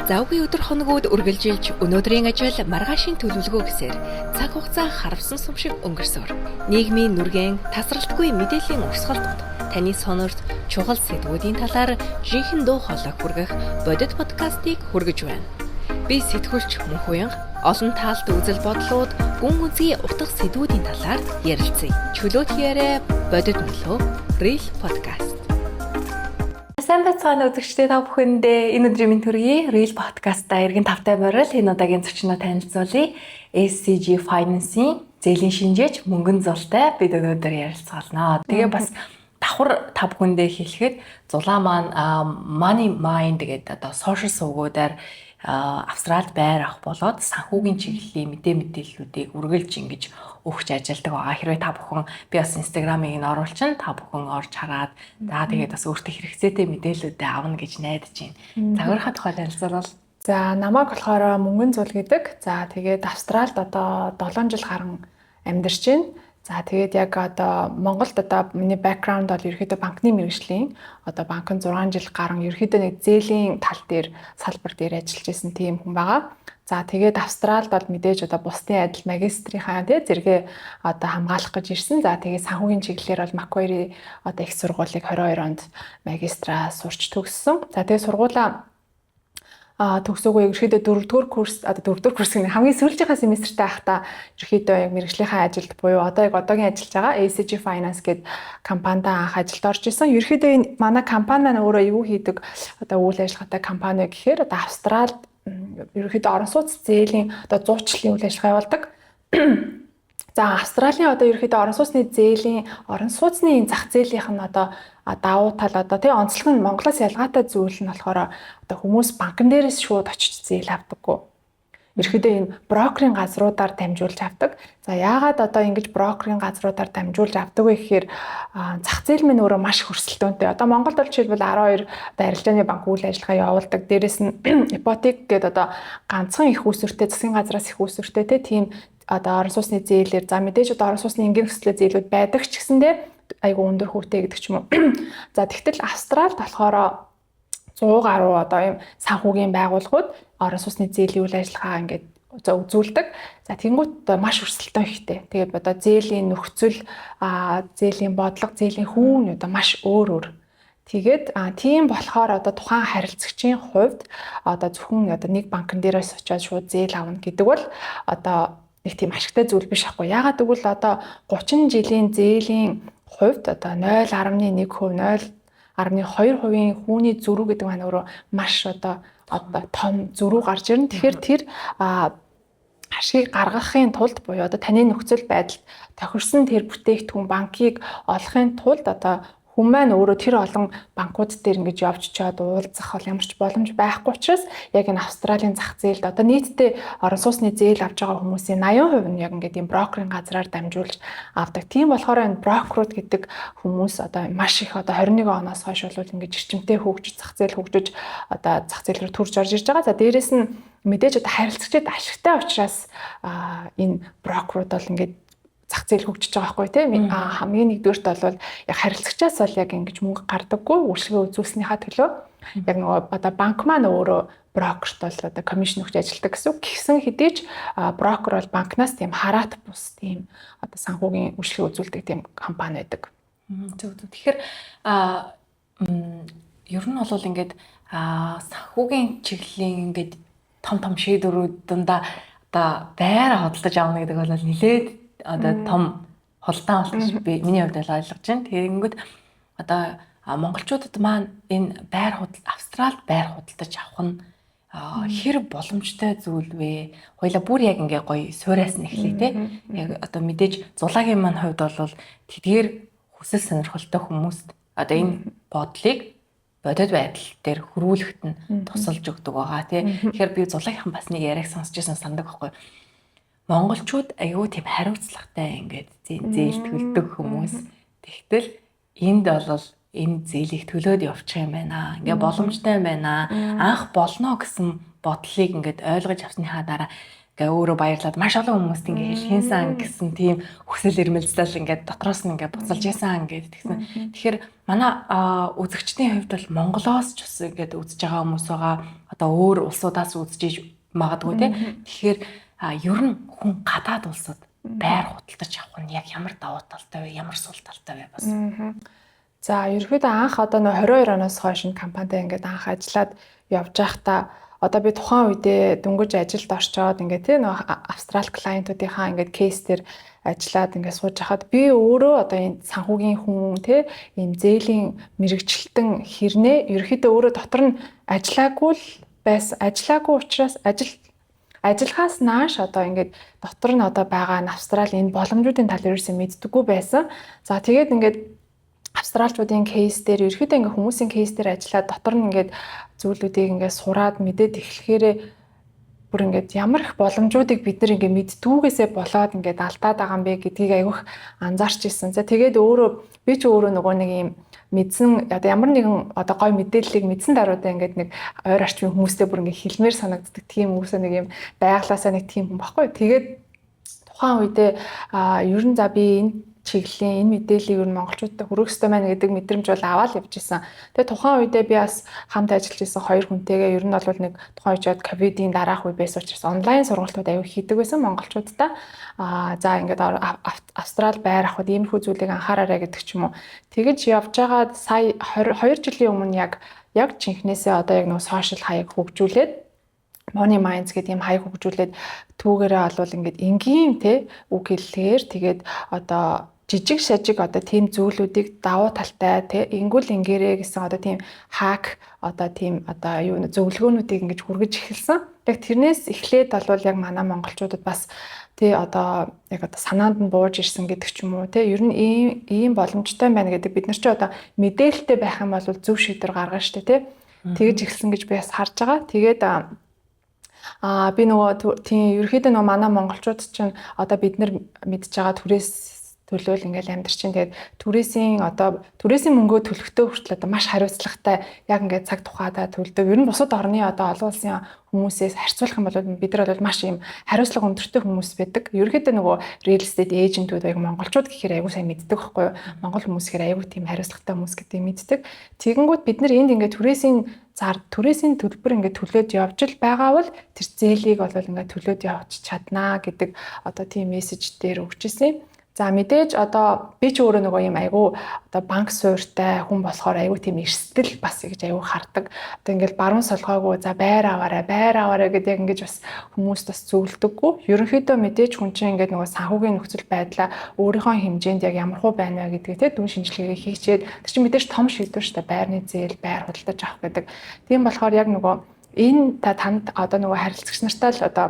Завгүй өдөр хоногуд үргэлжилж өнөөдрийн ажил маргаашийн төлөвлөгөө гэсээр цаг хугацаа харавсан сум шиг өнгөрсөөр нийгмийн нүргэн тасралтгүй мэдээллийн урсгалд таны сонорт чухал сэдвүүдийн талаар жинхэнэ дуу хоолой хүргэх бодит подкастыг хүргэж байна. Би сэтгүүлч Мөнхуянга олон таалт үзэл бодлууд гүн гүнзгий утга сэдвүүдийн талаар ярилцъя. Чөлөөт яриа бодит нөлөө Real podcast. Сайн бацгаана үзэгчдээ та бүхэндээ энэ өдрийн төргий Real podcast-а эргэн тавтай борол энэ удаагийн зочноо танилцуулъя. SCG Finance-ийн зээлийн шинжээч Мөнгөн Зултай бид өнөөдөр ярилцгаална. Тэгээ бас давхар та бүхэндээ хэлэхэд зулаа маань Money Mind гэдэг одоо social сувгуудаар Австралид байр авах болоод санхүүгийн чиглэлийн мэдээллүүдийг үргэлж ингэж өгч ажилладаг байгаа. Хэрвээ та бүхэн би бас Instagram-ыг ин оруулчин та бүхэн орж хараад за тэгээд бас өөртөө хэрэгцээтэй мэдээллүүдээ авна гэж найдаж байна. Загвархаа тухай танилцуулбал. За намайг болохоор Мөнгөн Зул гэдэг. За тэгээд Австралид одоо 7 жил гарan амьдарч байна. За тэгээд яг одоо Монголд одоо миний бэкграунд бол ерөөхдөө банкны мэргэжлийн одоо банкнд 6 жил гарan ерөөхдөө нэг зээлийн тал дээр салбар дээр ажиллаж исэн тийм хүн байгаа. За тэгээд Австралид бол мэдээж одоо бусдын адил магистрийнхаа зэрэгээ одоо хамгаалах гэж ирсэн. За тэгээд санхүүгийн чиглэлээр бол Macquarie одоо их сургуулийг 22 онд магистраа сурч төгссөн. За тэгээд сургуулаа төгсөөгөө ерөөхдөө 4-р курс одоо 4-р курсын хамгийн сүүлчийнхаа семестртээ байхдаа ерөөхдөө яг мэргэжлийнхаа ажилд буюу одоо яг одоогийн ажиллаж байгаа ACG Finance гэдэг компанид анх ажилд орж исэн. Ерөөхдөө энэ манай компани маань өөрөө юу хийдэг одоо үйл ажиллагаатай компани гэхээр одоо Австралид ерөөхдөө орон сууц зээлийн одоо зуучлалын үйл ажиллагаа явуулдаг. За Австралийн одоо ерөөхдөө орон сууцны зээлийн орон сууцны зах зээлийнх нь одоо давуу тал одоо тий онцлог нь Монголоос ялгаатай зүйл нь болохоор одоо хүмүүс банкн дээрээс шууд очиж зээл авдаггүй. Ерөөхдөө энэ брокерийн газруудаар дамжуулж авдаг. За яагаад одоо ингэж брокерийн газруудаар дамжуулж авдаг вэ гэхээр зах зээл минь өөрөө маш хөрсөлдөөнтэй. Одоо Монголд бол жишээлбэл 12 барилжааны банк үйл ажиллагаа явуулдаг. Дээрээс нь ипотек гэдэг одоо ганцхан их үүсвэртэй засгийн газраас их үүсвэртэй тийм одоо орон сууцны зээлээр за мэдээж одоо орон сууцны энгийн өсөлтөө зээлүүд байдаг ч гэсэндээ айгу өндөр хүүтэй гэдэг ч юм уу. За тэгтэл Австралид болохоор 100 гаруй одоо ийм санхүүгийн байгууллагууд орон сууцны зээлийн үйл ажиллагаа ингээд үзүүлдэг. За тэнгуут маш өрсөлдөөн ихтэй. Тэгээд одоо зээлийн нөхцөл, зээлийн бодлого, зээлийн хүүн одоо маш өөр. Тэгээд тийм болохоор одоо тухайн харилцагчийн хувьд одоо зөвхөн одоо нэг банкн дээрээс очиад шууд зээл авна гэдэг бол одоо нэг тийм ашигтай зүйл биш аахгүй. Яагаад гэвэл одоо 30 жилийн зээлийн хувьд одоо 0.1%, 0.2% хүүний зөрүү гэдэг маань өөрөө маш одоо том зөрүү гарч ирнэ. Тэгэхээр тэр ашгийг гаргахын тулд буюу одоо таны нөхцөл байдалд тохирсон тэр бүтээгдэхүүн банкыг олохын тулд одоо хүн маань өөрөө тэр олон банкуд дээр ингэж явж чаад уулзах бол ямар ч боломж байхгүй учраас яг энэ Австралийн зах зээлд одоо нийтдээ орон сууцны зээл авж байгаа хүмүүсийн 80% нь яг ингээд ийм брокерийн газраар дамжуулж авдаг. Тийм болохоор энэ брокерууд гэдэг хүмүүс одоо маш их одоо 21 оноос хойш бол ингэж эрчимтэй хөгжиж зах зээл хөгжиж одоо зах зээл рүү төрж орж ирж байгаа. За дээрэс нь мэдээж одоо харилцагчид ашигтай учраас энэ брокерууд бол ингээд зах зээл хөгжиж байгаа байхгүй тийм хамгийн нэгдүгээрт бол яг харилцагчаас бол яг ингэж мөнгө гардаггүй үйлчлэгээ үзүүлснийхаа төлөө яг нөгөө одоо банк маань өөрөө брокерт бол одоо комисшн өгч ажилладаг гэсэн үг. Гэхдээ хэдий ч брокер бол банкнаас тийм хараат бус тийм одоо санхүүгийн үйлчлэгээ үзүүлдэг тийм компани байдаг. Зөв. Тэгэхээр ер нь бол ингээд санхүүгийн чиглэлийн ингээд том шийдвэрүүд дундаа одоо байр хөдөлж авна гэдэг бол нэлээд одоо том холтаан бол гэж би миний хувьд ойлгож байна. Тэгэнгүүт одоо монголчуудад маань энэ Австралид байр худалдаж авах нь хэр боломжтой зүйл вэ? Хоёлаа бүр яг ингээ гоё суураас нь эхлэе те. Яг одоо мэдээж зулагийн маань хувьд бол тэдгээр хүсэл сонирхолтой хүмүүст одоо энэ бодлыг бодит байдал дээр хөрвүүлэхэд нь тусалж өгдөг байгаа тий. Тэгэхээр би зулагийнхан бас нэг яриаг сонсч байсан сандаг байхгүй. Монголчууд аюу тийм хариуцлагатай ингээд зээл төлдөг хүмүүс. Тэгтэл энд бол энэ зээлийг төлөөд явчих юм байна. Ингээ боломжтой юм байна. Анх болно гэсэн бодлыг ингээд ойлгож авсныхаа дараа ингээ өөрөө баярлаад маш олон хүмүүст ингээ хэлхийнсэн гэсэн тийм хүсэл эрмэлзэл ингээ дотроос нь ингээ буцалж исэн ингээд тэгсэн. Тэгэхээр манай үзэгчдийн хувьд бол Монголоос ч бас ингээд үзэж байгаа хүмүүс байгаа. Одоо өөр улсуудаас үзэж магадгүй тий. Тэгэхээр ер нь хүн гадаад улсад байр худалдаж авах нь яг ямар давуу талтай вэ? Ямар сул талтай вэ бас? За ерөөдөө анх одоо 22 оноос хойш энэ компанид ингээд анх ажиллаад явж байхдаа одоо би тухайн үедээ дөнгөж ажилд орчоод ингээд тий Австрали клиентуудынхаа ингээд кейс дээр ажиллаад ингээд сууж хахад би өөрөө одоо энэ санхүүгийн хүн тий ийм зээлийн мэрэгчлэлтэн хэрнээ ерөөдөө өөрөө дотор нь ажиллаагүй учраас ажиллахаас нааш одоо ингээд дотор нь одоо байгаа Австрали энэ боломжуудын тал ерөөсөө мэддэггүй байсан. За тэгээд ингээд австралчуудын кейс дээр ерөөдөө ингээ хүмүүсийн кейс дээр ажиллаад дотор нь ингээд зүйлүүдийг ингээ сураад мэдээд эхлэхээрээ бүр ингээд ямар их боломжуудыг бид нар ингээ мэдтгүүгээсээ болоод ингээд алдаад байгаа юм бэ гэдгийг айгүйх анзаарч ирсэн. За тэгээд би ч өөрөө нөгөө нэг юм мэдсэн одоо ямар нэгэн одоо гой мэдээллийг мэдсэн даруйдаа ингээд нэг ойр орчмын хүмүүстэй бүр ингээ хэлмээр санагддаг тийм хүмүүсээ нэг юм байглаасаа нэг тийм хүн баггүй. Тэгээд тухайн үедээ ер нь за би энэ чиглэлийн энэ мэдээллийг ер нь монголчуудад хүргэх ёстой байна гэдэг мэдрэмж бол аваад явж исэн. Тэгээ тухайн үедээ би бас хамт ажиллаж исэн хоёр хүнтэйгээ ер нь бол нэг тухайн үеэд ковидын дараах үе байсан учраас онлайн сургалтууд аягүй хийдэг байсан монголчуудаа. За ингээд Австрали байр авахд иймэрхүү зүйлийг анхаараарай гэдэг ч юм уу. Тэгэж явж байгаа сая 2 жилийн өмнө яг жинхнээсээ одоо яг нэг сошиал хаяг хөгжүүлээд Money Minds гэдэг юм хаяг хөгжүүлээд түүгээрээ олвол ингээд энгийн те үг хэллэгээр тэгээд одоо жижиг шажиг одоо тийм зүйлүүдийг давуу талтай те ингүүл ингээрээ гэсэн одоо тийм хак одоо тийм одоо юу зөвлөгөөнүүдийг ингэж хүргэж эхэлсэн. Яг тэрнээс эхлээд болвол яг манай монголчуудад бас тий одоо яг одоо санаанд нь бууж ирсэн гэдэг ч юм уу тий ер нь ийм боломжтой байна гэдэг бид нар ч одоо мэдээлэлтэй байх юм бол зөв шийдвэр гаргана шүү дээ тий тэгэж эхэлсэн гэж би бас харж байгаа. Тэгээд би нөгөө тийм ерөөхдөө нөгөө манай монголчууд чинь одоо бид нар мэдж байгаа түрээс төлөөл ингээл амьдарч чинь тэгээд түрээсийн мөнгөө төлөхтөө хүртэл одоо маш хариуцлагатай яг ингээд цаг тухайдаа төлдөг. Ер нь бусад орны одоо олон улсын хүмүүсээс харьцуулах юм бол бид нар бол маш юм хариуцлага өндөртэй хүмүүс байдаг. Ерөөхдөө нөгөө real estate agent-ууд яг монголчууд гэхээр аягүй сайн мэддэг байхгүй юу? Монгол хүмүүс гэхээр аягүй тийм хариуцлагатай хүмүүс гэдэг мэддэг. Тэгэнгүүт бид нар энд ингээд түрээсийн төлбөр ингээд төлөөд явж л байгаа бол тэр зээлийг бол ингээд төлөөд явж чаднаа гэдэг одоо тийм мессеж дээр өгч ирсэн. За мэдээж одоо би ч өөрөө нөгөө юм айгүй одоо банк суурьтай хүн болохоор айгүй тийм эрсдэл бас ингэж айгүй хардаг. Одоо ингээл баруун солгоогүй за байр аваарай гэдэг яг ингэж бас хүмүүс бас зөвлөдөггүй. Ерөнхийдөө мэдээж хүн чинь ингээд нөгөө санхүүгийн нөхцөл байдлаа өөрийнхөө хэмжээнд яг ямар хуу байна вэ гэдгээ дүн шинжилгээгээ хийчихэд тэр чинь мэдээж том шийдвэр шүү дээ. Байрны зээл, байр худалдаж авах гэдэг. Тийм болохоор яг нөгөө энэ танд одоо нөгөө харилцагч нартай л одоо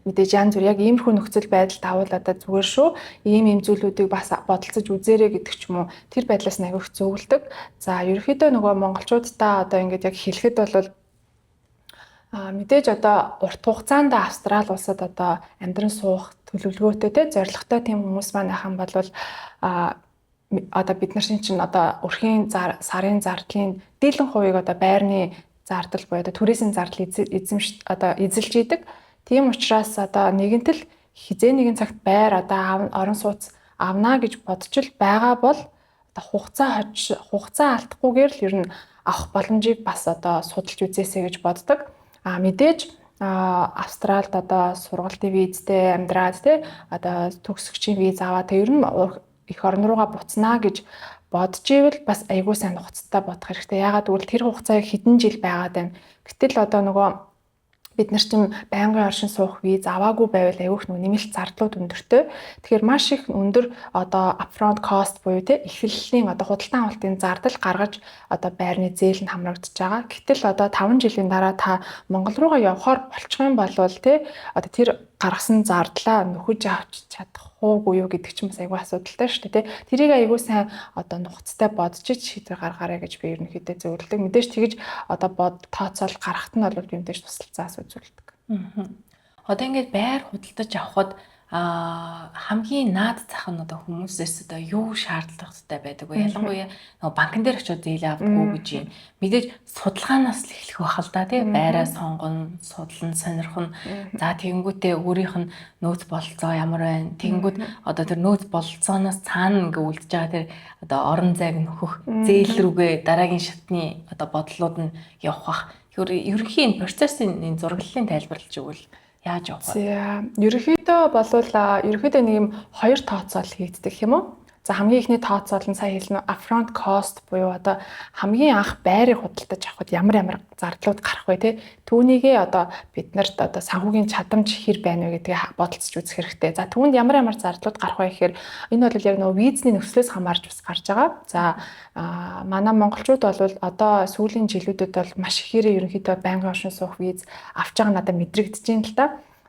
мэдээж янз бүр яг иймэрхүү нөхцөл байдалд тавал одоо зүгээр шүү. Ийм зүйлүүдийг бас бодолцож үзээрэй гэдэг ч юм уу. Тэр байдлаас нь агиох зөвлөдөг. За ерөнхийдөө нөгөө монголчуудаа одоо ингээд яг хэлэхэд бол мэдээж одоо урт хугацаанд Австрали улсад одоо амьдран суух төлөвлөгөөтэй те зорилготой тийм хүмүүс маань ахын бол одоо бид нар чинь одоо өрхийн сарын зардлын дийлэн хувийг одоо байрны зардал буюу одоо түрээсийн зардал эзэлж идэг. Тийм учраас одоо нэгэнтэл хизээ нэгэн цагт байр одоо орон сууц авна гэж бодож л байгаа бол одоо хугацаа алдахгүйгээр л ер нь авах боломжийг бас одоо судалж үзээсэй гэж боддог. Мэдээж Австралид одоо сургалтын визтэй амьдраад те одоо төгсөгчийн виз аваад ер нь их орн руугаа буцнаа гэж бодож ивэл бас айгүй сайн хугацаатай бодох хэрэгтэй. Яагаад гэвэл тэр хугацаа хэдэн жил байгаад байна. Гэтэл одоо нөгөө бид нар чинь байнгын оршин суух виз аваагүй байвал аяwych нэмэлт зардлууд өндөртэй. Тэгэхээр маш их өндөр одоо upfront cost буюу те эхлэлийн одоо худалдан авалтын зардал гаргаж одоо байрны зээл нь хамрагдаж байгаа. Гэтэл одоо 5 жилийн дараа та Монгол руугаа явхаар болчих юм бол те одоо тэр гаргасан зардлаа нөхөж авч чадах уугүй юу гэдэг ч юм бас айгүй асуудалтай шүү дээ. Тэрийг айгүй сайн одоо нухацтай бодож шийдвэр гаргаарай гэж би ерөнхийдөө зөвлөдөг. Мэдээж тэгж одоо тооцоол гаргахт нь бол би мэдээж тусалцаа асуудаг. Одоо ингээд байр худалдаж авахд хамгийн наад зах нь одоо хүмүүсээс одоо юу шаардлагатай байдаг вэ? Ялангуяа нөгөө банкн дээр очиод зээл авдаггүй гэж юм. Мэдээж судалгаанаас л эхлэх байх л да тий. Байраа сонгоно, судлан сонирхно. За тэгэнгүүтээ өөрийнх нь нөөц бололцоо ямар байна? Тэгэнгүүт одоо тэр нөөц бололцооноос цаана ингээ үлдэж байгаа тэр одоо орон зайг нөхөх зээл рүүгээ дараагийн шатны одоо бодлууд нь явах бах. Ерөнхийн энэ процессын энэ зураглалын тайлбарлаж өгвөл яаж явах вэ? За ерөнхийдөө ерөнхийдөө нэг юм хоёр тооцоол хийгддэг юм уу? За хамгийн ихний тооцоол нь сая хэлнэ upfront cost буюу одоо хамгийн анх байрыг худалдаж авахд ямар зардлууд гарах вэ те түүнийгээ одоо бид нарт одоо санхүүгийн чадамж хэр байна вэ гэдгийг бодолцож үзэх хэрэгтэй. За түүнд ямар зардлууд гарах вэ гэхээр энэ бол яг нөгөө визний нөхцлөөс хамаарч бас гарч байгаа. За манай монголчууд бол одоо сүүлийн жилүүдэд бол маш ихээр ерөнхийдөө байнгын оршин суух виз авч байгаа надад мэдрэгдэж байна л да.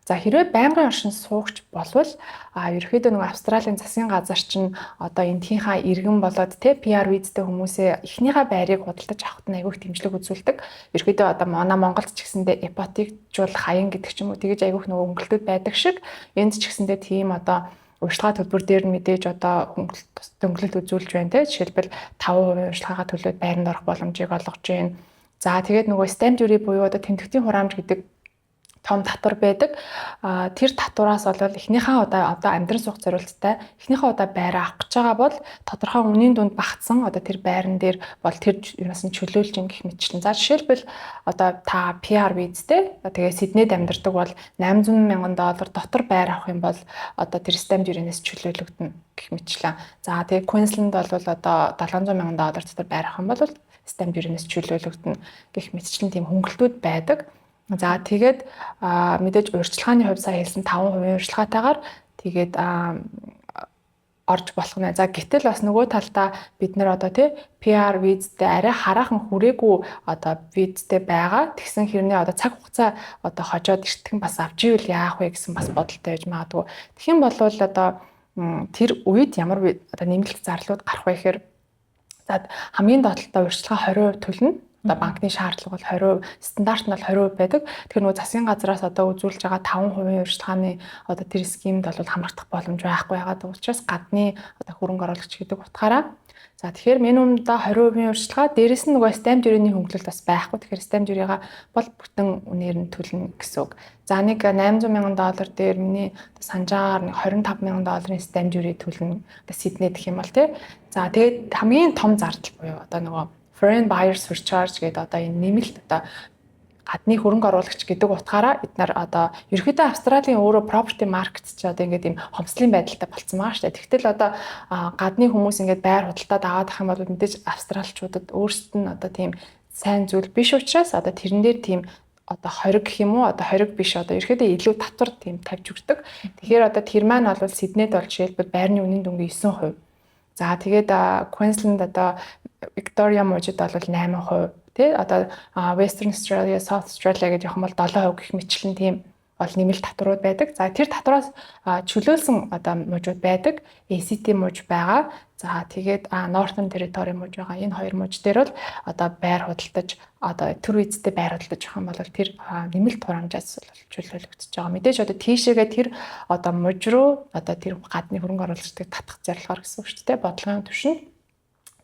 За хэрвээ байнгын оршин суугч болвол ерөөхдөө нэг Австралийн засгийн газар чинь одоо энтхийнхаа иргэн болоод те PR визтэй хүмүүсээ эхнийхээ байрыг худалдаж авахд нь айгүйх дэмжлэг үзүүлдэг. Ерөөхдөө одоо манай Монголд ч гэсэндээ ипотекжуулах хаян гэдэг ч юм уу тэгэж айгүйх нөгөө өнгөлтүүд байдаг шиг энд ч гэсэндээ тийм одоо урьдчилгаа төлбөр дээр нь мэдээж одоо дөнгөлөлт үзүүлж байна те жишээлбэл 5% урьдчилгаагаа төлөөд байранд орох боломжийг олгож байна. За тэгээд нөгөө stamp duty буюу одоо тэмдэгтийн хураамж гэдэг том татвар байдаг. Тэр татвараас бол эхнийхээ одоо амьдран суух зорилттой эхнийхээ одоо байраа авах гэж байгаа бол тодорхой үнийн дунд багтсан одоо тэр байран дээр бол тэр юунаас нь чөлөөлж ин гэх мэтчлэн. За жишээлбэл одоо та PR визтэй тэгээ Сиднейд амьдардаг бол $800,000 дотор байр авах юм бол одоо тэр stamp duty-нээс чөлөөлөгдөнө гэх мэтчлэн. За тэгээ Queensland бол одоо $700,000 дотор байр авах юм бол stamp duty-нээс чөлөөлөгдөнө гэх мэтчлэн тийм хөнгөлтүүд байдаг. За тэгээд мэдээж урьдчилгааны хувь сая хэлсэн 5% урьдчилгаатайгаар тэгээд орж болох нэ. За гэтэл бас нөгөө талдаа бид нар одоо тий PR визтэй арай хараахан хүрээгүй одоо визтэй байгаа. Тэгсэн хэрнээ одоо цаг хугацаа одоо хожоод иртгэн бас авч ивэл яах вэ гэсэн бас бодолтой байж магадгүй. Тэгэх юм бол одоо тэр үед ямар одоо нэмэлт зарлууд гарах вэ гэхээр за хамгийн доотлолтой урьдчилгаа 20% төлнө. Одоо банкны шаардлага бол 20%, стандарт нь бол 20% байдаг. Тэгэхээр нөгөө засгийн газраас одоо үзүүлж байгаа 5% урьдчилгааны одоо тэр скимд бол хамрагдах боломж байхгүй байгаа учраас гадны одоо хөрөнгө оруулагч гэдэг утгаараа. За тэгэхээр минимумда 20% урьдчилгаа, дээрэс нь нөгөө stamp duty-ний хөнгөлөлт бас байхгүй. Тэгэхээр stamp duty-га бол бүтэн үнээр нь төлнө гэсэн үг. За нэг $800,000 дээр миний санаж байгаагаар $25,000 stamp duty төлнө. Одоо Сиднейд гэх юм бол тий. За тэгээд хамгийн том зардал буюу одоо нөгөө foreign buyer surcharge гэдэг одоо энэ нэмэлт одоо гадны хөрөнгө оруулагч гэдэг утгаараа бид нар одоо ерөөхдөө Австралийн өөрөө property market ч одоо ингээд ийм хомслын байдалтай болцсон байгаа шүү дээ. Тэгтэл одоо гадны хүмүүс ингээд байр худалдаад аваад ах юм бол мэдээж австралчуудад өөрсдөд нь одоо тийм сайн зүйл биш учраас одоо тэрэн дээр тийм одоо хориг гэх юм уу одоо хориг биш одоо ерөөхдөө илүү татвар тийм тавьж өгдөг. Тэгэхээр одоо тэр маань бол Сиднейд бол жишээлбэл байрны үнийн дүнгийн 9%. За тэгээд Queensland одоо Victoria мужид бол 8%, тий одоо Western Australia, South Australia гэж явах юм бол 7% гэх мэтлэн тийм бол нэмэлт татварууд байдаг. За тэр татвараас чөлөөлсөн одоо мужууд байдаг. ACT муж байгаа. За тэгээд Northern Territory муж байгаа. Энэ хоёр муж дээр бол одоо байр худалдаж одоо төр визтэй байр худалдаж авах юм бол тэр нэмэлт хурамжаас бол чөлөөлөгдөж байгаа. Мэдээж одоо тийшээгээ тэр одоо муж руу одоо тэр гадны хөрөнгө оруулагчдыг татах зорилгоор гэсэн үг шүү дээ. Бодлогын түвшинд.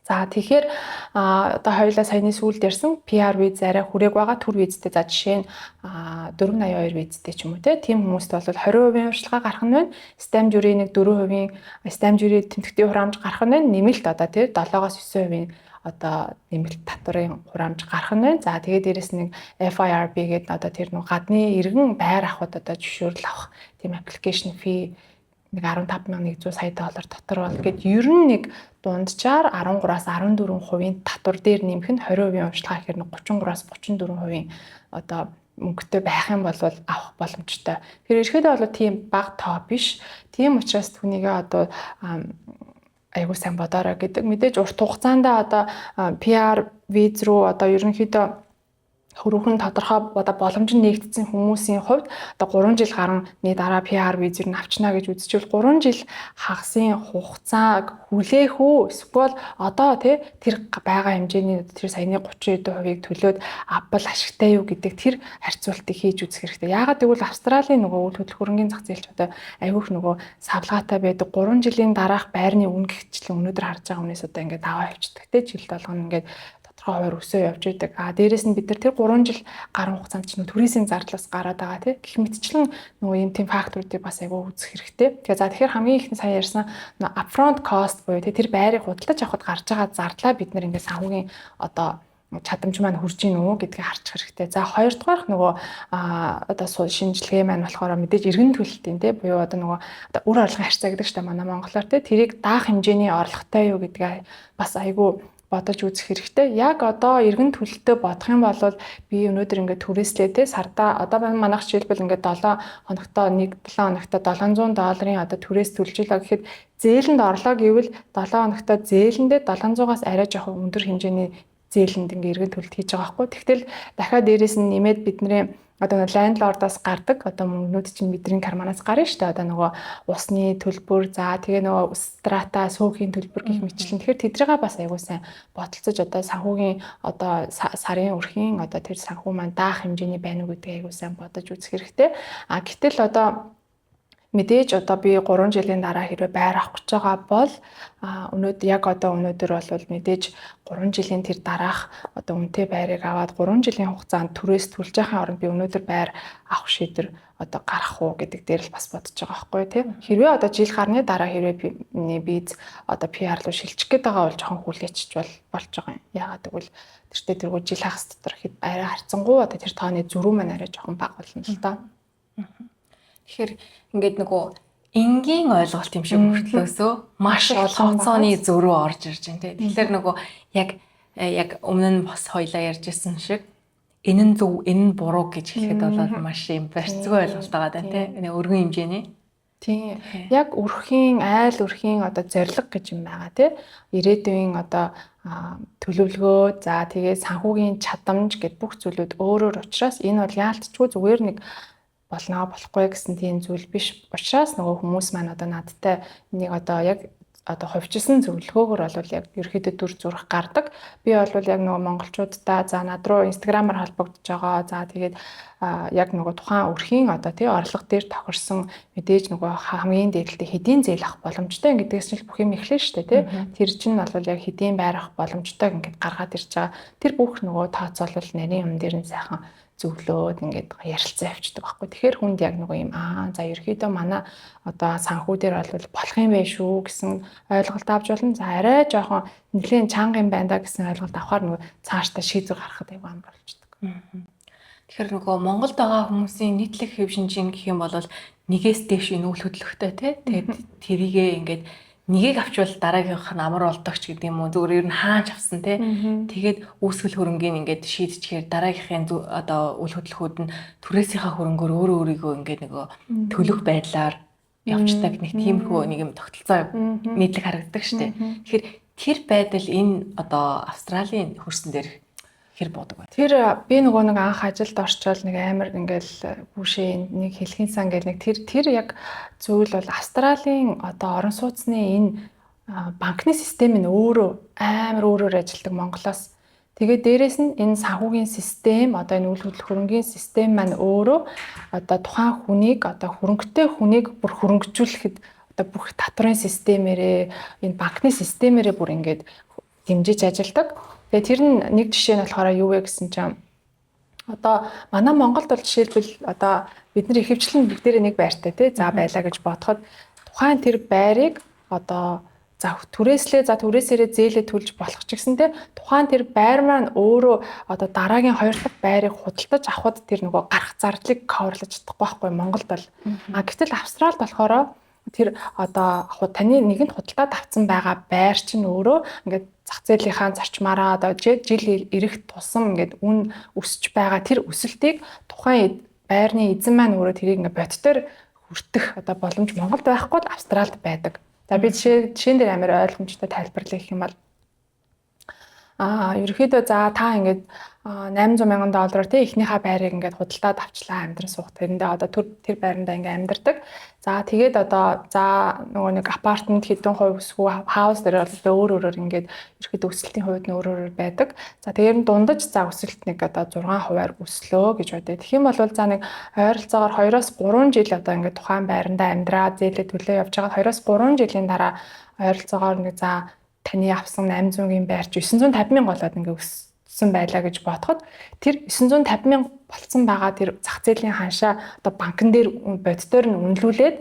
За тэгэхээр одоо хоёулаа саяны сүүлд ярьсан PR виз арай хүрээг байгаа төр визтэй за жишээ нь 482 визтэй ч юм уу тийм хүмүүст бол 20% урьдчилгаа гарах нь байна. Stamp duty нэг 4% stamp duty тэмдэгтийн хураамж гарах нь байна. Нэмэлт одоо тийм 7-9% одоо нэмэлт татварын хураамж гарах нь байна. За тэгээд дээрэс нэг FIRB гэдэг одоо тэр нэг гадны иргэн байр авахд одоо зөвшөөрөл авах тийм application fee нэг $15,100 сая дотор бол гээд ер нь нэг дунджаар 13-аас 14% татвар дээр нэмэх нь 20% урьдчилгаа гэхээр 33-аас 34% одоо мөнгөтэй байх юм бол авах боломжтой. Тэгэхээр ерөөхдөө бол тийм бага тоо биш. Тийм учраас түүнийгээ одоо айгуу сайн бодорой гэдэг. Мэдээж урт хугацаанд одоо PR виз рүү одоо ерөнхийдөө хөрвөн тодорхой одоо боломж нь нэгдсэн хүмүүсийн хувьд одоо 3 жил гарны дараа PR визээр нь авчна гэж үзчихвэл 3 жил хагасын хугацааг хүлээх үү эсвэл одоо тэр байгаа хэмжээний тэр саяны 30% төлөөд авбал ашигтай юу гэдэг тэр харьцуултыг хийж үзэх хэрэгтэй. Яагаад гэвэл Австралийн нөгөө үйл хөдлөх хөрөнгөний зах зээлч одоо айгүйх нөгөө савлгаатай байдаг 3 жилийн дараах байрны үн гихчлэн өнөөдөр харж байгаа хүнээс одоо ингээд аваа явчихдаг те жил болгоно ингээд хуваар өсөө явж идэг. Дээрээс нь бид нар тэр 3 жил гарсан хугацаанд чинь туризмын зардлаас гараад байгаа тий. Гэх мэтчлэн нөгөө юм тийм факторуудыг бас айгүй үзэх хэрэгтэй. Тэгэхээр хамгийн ихний сая ярьсан upfront cost буюу тэр байрыг худалдаж авахд гарч байгаа зардлаа бид нар ингээд санхүүгийн одоо чадамж маань хүрж гин үү гэдгийг харчих хэрэгтэй. За хоёрдугаарх нөгөө одоо шинжилгээ маань болохоор мэдээж эргэн төлөлтийн тий буюу одоо нөгөө үр орлогын харьцаа гэдэг чинь манай монголоор тий тэрийг даах хэмжээний орлоготой юу гэдгээ бас айгүй бодож үзэх хэрэгтэй. Яг одоо эргэн төлөлтөө бодох юм бол би өнөөдөр ингээд түрээслээ те сарда одоо манайх жишээлбэл ингээд 7 хоногтоо 7 хоногтоо $700 одоо түрээс төлж илаа гэхэд зээлэнд орлоо гэвэл 7 хоногтоо зээлэндээ 700-аас арай жоохон өндөр хэмжээний зээлэнд ингээд эргэн төлөлт хийж байгаа байхгүй. Тэгтэл дахиад дээрээс нь нэмээд бидний одоо лендлордоос гардаг одоо мөнгнүүд чинь бидний карманаас гарна шүү дээ. Одоо нөгөө усны төлбөр за тэгээ нөгөө страта сүүхийн төлбөр гэх мэтлэн. Тэгэхээр тэдрийгээ бас аягүй сайн бодолцож одоо санхүүгийн одоо сарын өрхийн одоо тэр санхүү маань даах хэмжээний байна уу гэдгийг аягүй сайн бодож үзэх хэрэгтэй. Гэтэл одоо мэдээж одоо би 3 жилийн дараа хэрвээ байр авах гэж байгаа бол өнөөдөр бол мэдээж 3 жилийн тэр дараах одоо үнэтэй байрыг аваад 3 жилийн хугацаанд түрээс төлж байхын оронд би өнөөдөр байр авах шийдвэр одоо гарах уу гэдэг дээр л бас бодож байгаа байхгүй тий. Хэрвээ одоо жил гарны дараа хэрвээ виз одоо PR руу шилжих гээд байгаа бол жоохон хүлээчих болж байгаа юм. Яагаад гэвэл тэртээ жил хагас дотор хэд арай харцсангуу одоо тэр тооны зөрүү маань арай жоохон бага болно л да. Тэгэхээр ингээд нөгөө энгийн ойлголт юм шиг хүртлөөсөө маш олон цооны зөрүү орж ирж байна тий. Тэгэхээр нөгөө яг өмнө нь бас хоёлаа ярьжсэн шиг энэ нь зөв энэ нь буруу гэж хэлэхэд бол маш юм барьцгүй ойлголт байгаа даа тий. Өргөн хэмжээний. Тийм. Яг айл өрхийн одоо зорилго гэж юм байгаа тий. Ирээдүйн одоо төлөвлөгөө за тэгээ санхүүгийн чадамж гэд бүх зүйлүүд өөрөөр учраас энэ бол яалтчгүй зүгээр нэг болно болохгүй гэсэн тийм зүйл биш. Учраас нөгөө хүмүүс маань одоо надтай нэг одоо яг одоо ховчилсан зөвлөгөөгөр бол яг ерөөхдөө дүр зурх гардаг. Би бол яг нөгөө монголчуудаа за над руу инстаграмаар холбогдож байгаа. За тэгээд яг нөгөө тухайн өрхийн одоо тий орлого дээр тохирсон мэдээж нөгөө хамгийн дээдлээ хэдийн зээл авах боломжтой гэдгээс нь бүх юм эхлэн штэ тий. Тэр чинь бол яг хэдийн байр авах боломжтой ингээд гаргаад ирж байгаа. Тэр бүх нөгөө тооцоолол нарийн юм дээр нь сайхан зөвлөөд ингээд ярилцсан явчихдаг байхгүй. Тэгэхээр хүнд яг нөгөө юм за ерөөхдөө манай одоо санхүү дээр бол болох юм байх шүү гэсэн ойлголт авч болно. За арай жоохон нэлээд чанга юм байна да гэсэн ойлголт авахаар нөгөө цаашдаа шийдвэр гаргахад аягүй амар болчихдог. Тэгэхээр нөгөө Монголд байгаа хүмүүсийн нийтлэг хэв шинжийн гэх юм бол нэгээс дээш энэ үйл хөдлөхтэй тий. Тэгээд тэрийгээ ингээд нэгийг авчвал дараагийнх нь амар болдогч гэдэг юм уу зүгээр ер нь хааж авсан тий. Тэгээд үүсгэл хөрөнгийн ингээд шийдчихээр дараагийнхын одоо үйл хөдлөхүүд нь түрээсийнхаа хөрөнгөөр өөрийгөө ингээд нөгөө төлөх байдлаар явцдаг нэг тиймэрхүү нэг юм тогтолцоо нийтлэг харагддаг штеп. Тэгэхээр тэр байдал энэ одоо Австралийн хөрсөн дээр хэр бодог байна. Тэр би нөгөө нэг анх ажилд орчвол нэг амар ингээл хүүшээ нэг хэлхийн сан гэл нэг тэр яг зүйл бол Австралийн одоо орон сууцны энэ банкны систем нь өөрөө амар өөрөөр ажилладаг Монголоос. Тэгээд дээрэс нь энэ санхүүгийн систем одоо энэ үйл хөдлөх хөрөнгөний систем маань өөрөө одоо тухайн хүнийг одоо хөрөнгөтэй хүнийг бүр хөрөнгөжүүлэхэд одоо бүх татврын системээрээ энэ банкны системээрээ бүр ингээд дэмжиж ажилладаг. Тэгээ тэр нь нэг жишээ нь болохоор юу вэ гэсэн чинь одоо манай Монголд бол жишээлбэл одоо бид нар ихэвчлэн бүгдээрээ нэг байртай тий за байлаа гэж бодоход тухайн тэр байрыг одоо за түрээсээрээ зээлээ төлж болох ч гэсэндээ тухайн тэр байр маань өөрөө одоо дараагийн 2 дахь байрыг худалдаж авахд тэр нөгөө гарах зардлыг coverлаж чадахгүй байхгүй Монголд бол гэтэл Австралид болохоор тэр одоо таны нэгэнд худалдаад авсан байгаа байр чинь өөрөө ингээд зах зээлийнхаа зарчмаараа одоо жил ирэх тусам ингээд үн өсөж байгаа тэр өсөлтийг тухайн байрны эзэн маань өөрөө тэрийг ингээд бодтоор хүртэх одоо боломж Монголд байхгүй л Австралид байдаг. За би жишээн дээр амар ойлгомжтой тайлбарлах юм бол ерөөхдөө за та ингээд $800,000 тий эхнийхээ байрыг ингээд худалдаад авчлаа амьдран суух. Тэрэндээ одоо тэр байрандаа ингээд амьдардаг. За тэгээд одоо нөгөө нэг апартмент хэдэн хувь өсвөө хаус дээр бол өөр өөрөөр ингээд ерөөхдөө өсөлтийн хувьд нь өөр өөрөөр байдаг. За тэгээд дундаж за өсөлт нэг одоо 6%-аар өслөө гэж бодъё. Тэгэх юм бол за нэг ойролцоогоор 2-3 жил одоо ингээд тухайн байрандаа амьдраад зээлээ төлөө явж байгаа 2-3 жилийн дараа ойролцоогоор нэг за таны авсан 800-ийн байр чи 950,000 болоод ингээд өссөн байлаа гэж бодоход тэр 950,000 болцсон байгаа тэр зах зээлийн ханшаа одоо банкн дээр бодитоор нь үнэлүүлээд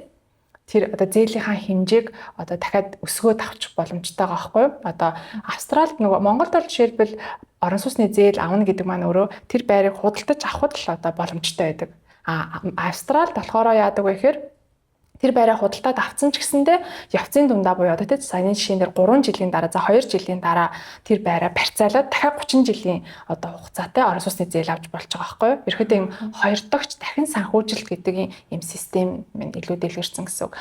тэр одоо зээлийнхаа хэмжээг одоо дахиад өсгөөд авчих боломжтой байгаа байхгүй юу? Одоо Австралид нөгөө Монголд бол жишээлбэл орон сууцны зээл авна гэдэг маань өөрөө тэр байрыг худалдаж авахд л одоо боломжтой байдаг. Австралид болохоор яадаг вэ гэхээр тэр байраа худалдаад авсан ч гэсэндээ явцын дундаа буюу одоо тийм саяны жишээн дээр 3 жилийн дараа за 2 жилийн дараа тэр байраа барьцаалаад дахиад 30 жилийн одоо хугацаатай орон сууцны зээл авч болж байгаа байхгүй юу? Ерөөхдөө юм хоёр дахь дахин санхүүжилт гэдэг юм систем илүү дэлгэрсэн гэсэн үг.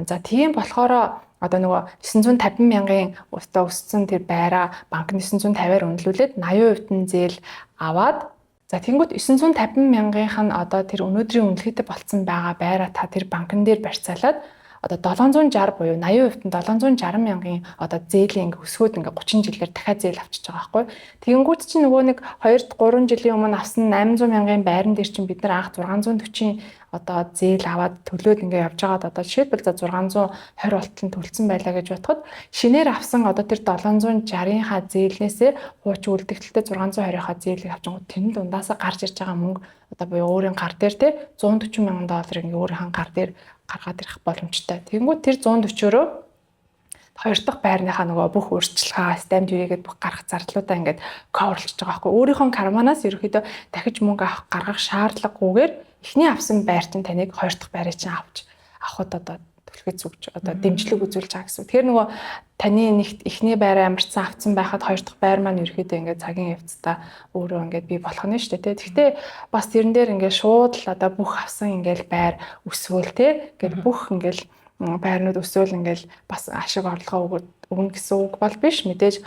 За тийм болохоор одоо нөгөө 950,000-ын өссөн тэр байраа банк нь 950-аар үнэлүүлээд 80% нь зээл аваад за тэнгуут 950,000-ийнх нь одоо тэр өнөөдрийн үнэлгээтэй болцсон байгаа байраа та тэр банкн дээр барьцаалаад одоо 760 буюу 80% нь 760,000-ын одоо зээлийн ингээ өсгөөд ингээ 30 жилээр дахиад зээл авчиж байгаа байхгүй. Тэгэнгүүт чинь нөгөө нэг 2-3 жилийн өмнө авсан 800,000-ын байран дээр чинь бид нар анх 640 одоо зээл аваад төлөөд ингээ явж байгаад одоо жишээлбэл за 620 болтол нь төлсөн байлаа гэж бодоход шинээр авсан одоо тэр 760-ийнхаа зээлнээсээ хууч үлдэгдэлтэй 620-ийнхаа зээлийг авчингууд тэн дундаасаа гарч ирж байгаа мөнгө одоо буюу өөрийн гар дээр те $140,000 ингээ өөрийнхөө гар дээр гаргаад ирэх боломжтой. Тэгэнгүүт тэр 140-өрөө хоёр дахь байрныхаа нөгөө бүх өөрчлөлт, стам дьюригээд бүх гарах зардлуудаа ингээд coverлж байгаа байхгүй. Өөрийнхөө карманаас ерөөхдөө дахиж мөнгө авах гаргах шаардлагагүйгээр эхний авсан байр чинь таныг хоёр дахь байрыг чинь авахд одоо төлөхөд зүгж одоо дэмжлэг үзүүлж байгаа гэсэн. Тэгэхээр нөгөө таны нэгт эхний байраа амарчсан авцсан байхад хоёр дахь байр маань ерөөхдөө ингээд цагийн явцдаа өөрөө ингээд бий болох нь шүү дээ. Гэхдээ бас тэрэн дээр ингээд шууд л одоо бүх авсан ингээд байр өсвөл те ингээд бүх ингээд байрнууд өсвөл ингээд бас ашиг орлогоо өгнө гэсэн үг бол биш. Мэдээж